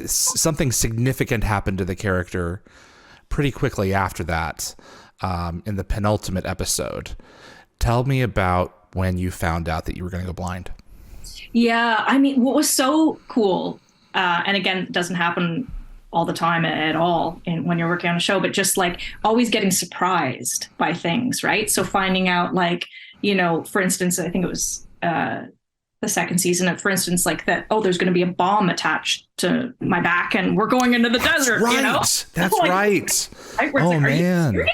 something significant happened to the character pretty quickly after that, in the penultimate episode. Tell me about when you found out that you were going to go blind. Yeah, I mean, what was so cool, and again, it doesn't happen all the time at all when you're working on a show, but just like always getting surprised by things, right? So finding out, like, for instance, I think it was the second season, for instance, like that, oh, there's going to be a bomb attached to my back and we're going into the desert, right. That's like, right. Oh, like, man.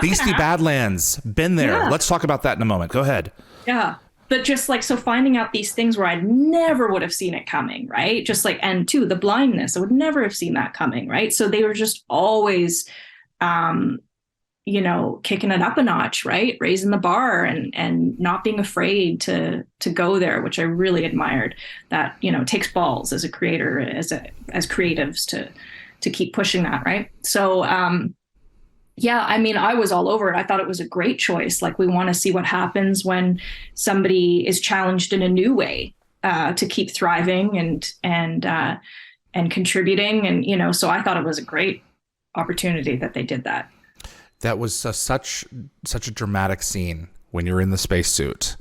Beastie Badlands. Been there. Yeah. Let's talk about that in a moment. Go ahead. Yeah. But just like, so finding out these things where I never would have seen it coming, right? Just like, and two, the blindness, I would never have seen that coming, right? So they were just always, kicking it up a notch, right? Raising the bar and not being afraid to go there, which I really admired. That, takes balls as a creator, as creatives to keep pushing that, right? So, yeah, I mean, I was all over it. I thought it was a great choice. Like, we want to see what happens when somebody is challenged in a new way, to keep thriving and contributing. And, so I thought it was a great opportunity that they did that. That was such a dramatic scene when you're in the spacesuit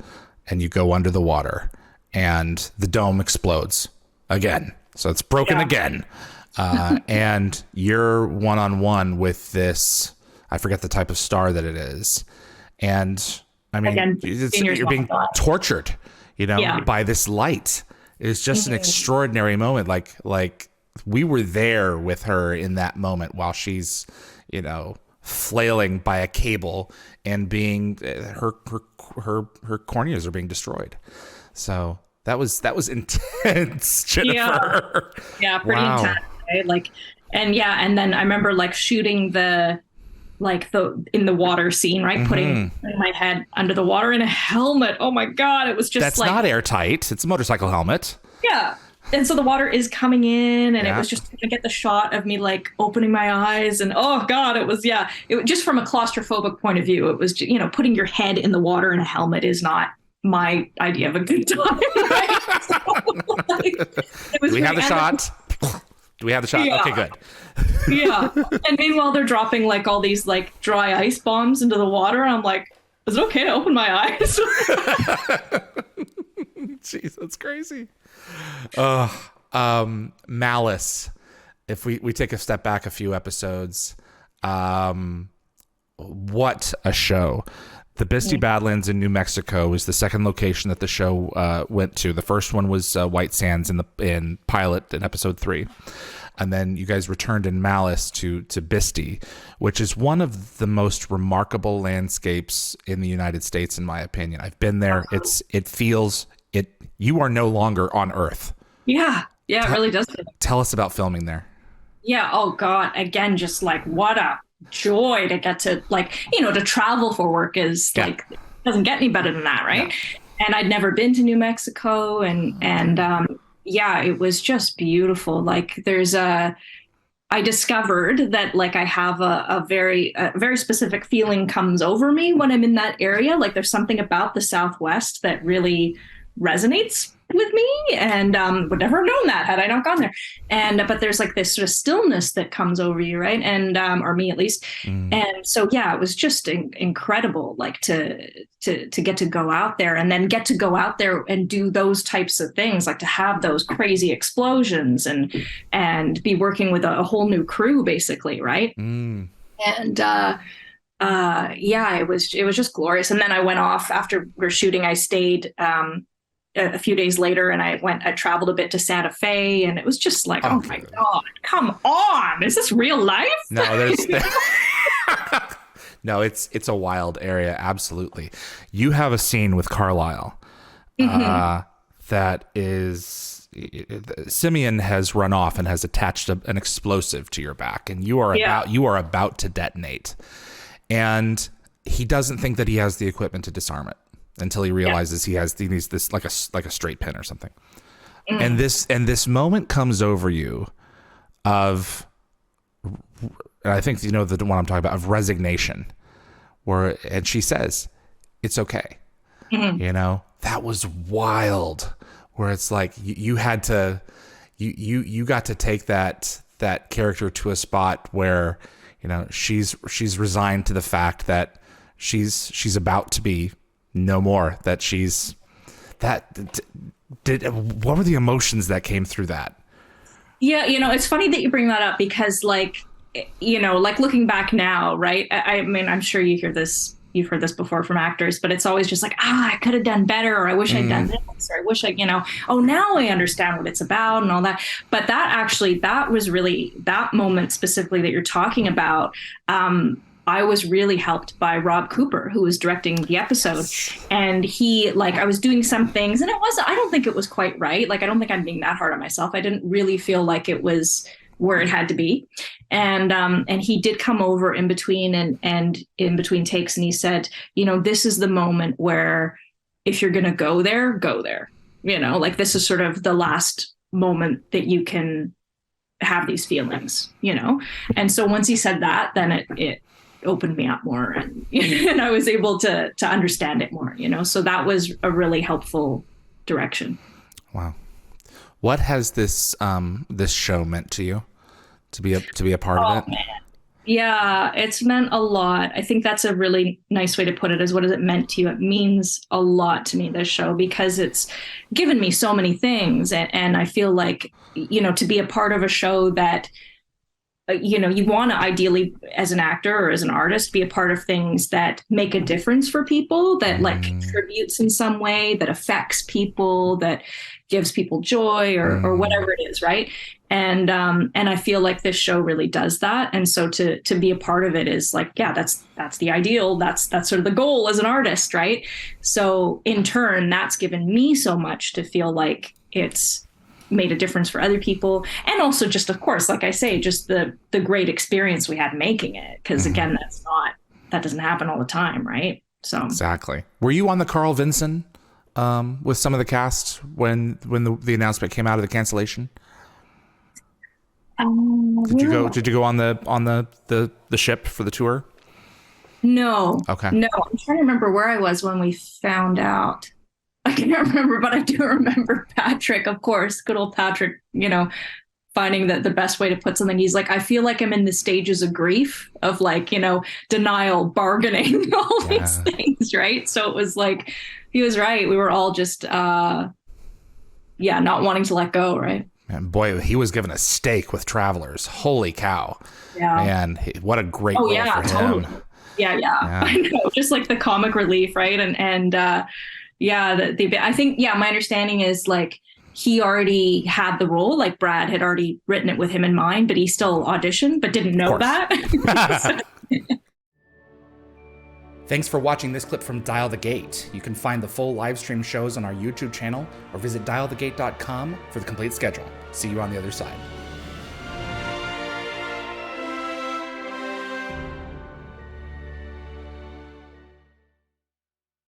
and you go under the water and the dome explodes again. So it's broken again. And you're one-on-one with this, I forget the type of star that it is. And I mean, again, you're being tortured, by this light. It's just an extraordinary moment. Like we were there with her in that moment while she's, flailing by a cable and being her corneas are being destroyed. So that was intense, Jennifer. Yeah, pretty intense. Right? Like, and then I remember like shooting the in the water scene, right? Putting my head under the water in a helmet. Oh my God. It was just that's not airtight. It's a motorcycle helmet. Yeah. And so the water is coming in and it was just to get the shot of me like opening my eyes and oh God, it was just from a claustrophobic point of view, it was, putting your head in the water in a helmet is not my idea of a good time. Right? So, it was Do we have the shot? Do we have the shot? Yeah. Okay, good. Yeah. And meanwhile, they're dropping like all these like dry ice bombs into the water. I'm like, is it okay to open my eyes? Jeez, that's crazy. Malice. If we take a step back a few episodes, what a show. The Beastie Badlands in New Mexico is the second location that the show went to. The first one was White Sands in pilot in episode 3. And then you guys returned in Malice to Beastie, which is one of the most remarkable landscapes in the United States, in my opinion. I've been there. You are no longer on Earth. Yeah. Yeah, it really does. Tell us about filming there. Yeah. Oh God. Again, just like what a joy to get to to travel for work is like, it doesn't get any better than that. Right. Yeah. And I'd never been to New Mexico and it was just beautiful. Like I discovered that like I have a very specific feeling comes over me when I'm in that area. Like there's something about the Southwest that really resonates with me and would never have known that had I not gone there. And but there's like this sort of stillness that comes over you, right? And or me at least. And so it was just incredible, like to get to go out there and then get to go out there and do those types of things, like to have those crazy explosions and be working with a whole new crew, basically, right? And it was just glorious. And then I went off after we were shooting. I stayed a few days later and I traveled a bit to Santa Fe and it was just like, oh my God, come on. Is this real life? No, no, it's a wild area. Absolutely. You have a scene with Carlisle that is Simeon has run off and has attached an explosive to your back and you are about to detonate. And he doesn't think that he has the equipment to disarm it until he realizes he needs this like a straight pin or something. And this moment comes over you of, and I think the one I'm talking about, of resignation, and she says, "It's okay." That was wild. Where it's like you had to you got to take that character to a spot where, you know, she's resigned to the fact that she's about to be no more, that what were the emotions that came through that? Yeah, you know, it's funny that you bring that up because, like, you know, like looking back now, right? I mean, I'm sure you've heard this before from actors, but it's always just like, I could have done better, or I wish I'd done this, or I wish you know, oh, now I understand what it's about and all that. But that was really that moment specifically that you're talking about. I was really helped by Rob Cooper, who was directing the episode. And he, like, I was doing some things and I don't think it was quite right. Like, I don't think I'm being that hard on myself. I didn't really feel like it was where it had to be. And he did come over in between and in between takes. And he said, you know, this is the moment where if you're going to go there, you know, like this is sort of the last moment that you can have these feelings, you know? And so once he said that, then it opened me up more and I was able to understand it more, you know? So that was a really helpful direction. Wow. What has this show meant to you to be a part of it? Man. Yeah, it's meant a lot. I think that's a really nice way to put it, is what has it meant to you? It means a lot to me, this show, because it's given me so many things. And I feel like, you know, to be a part of a show that, you know, you want to ideally, as an actor or as an artist, be a part of things that make a difference for people, that like contributes in some way, that affects people, that gives people joy or whatever it is, right? And I feel like this show really does that. And so to be a part of it is like, yeah, that's the ideal. That's sort of the goal as an artist, right? So in turn, that's given me so much to feel like it's made a difference for other people. And also just, of course, like I say, just the great experience we had making it. Because again, that doesn't happen all the time, right? So exactly. Were you on the Carl Vinson with some of the cast when the announcement came out of the cancellation? Did you go on the ship for the tour? No. Okay. No, I'm trying to remember where I was when we found out. I can't remember, but I do remember Patrick, of course, good old Patrick, you know, finding that the best way to put something. He's like, I feel like I'm in the stages of grief, of like, you know, denial, bargaining, all these things, right? So it was like, he was right. We were all just, not wanting to let go, right? And boy, he was given a steak with Travelers. Holy cow. Yeah. Man, what a great role for totally. him. Yeah. I know, just like the comic relief, right? I think, my understanding is like he already had the role, like Brad had already written it with him in mind, but he still auditioned, but didn't know that. Thanks for watching this clip from Dial the Gate. You can find the full live stream shows on our YouTube channel or visit dialthegate.com for the complete schedule. See you on the other side.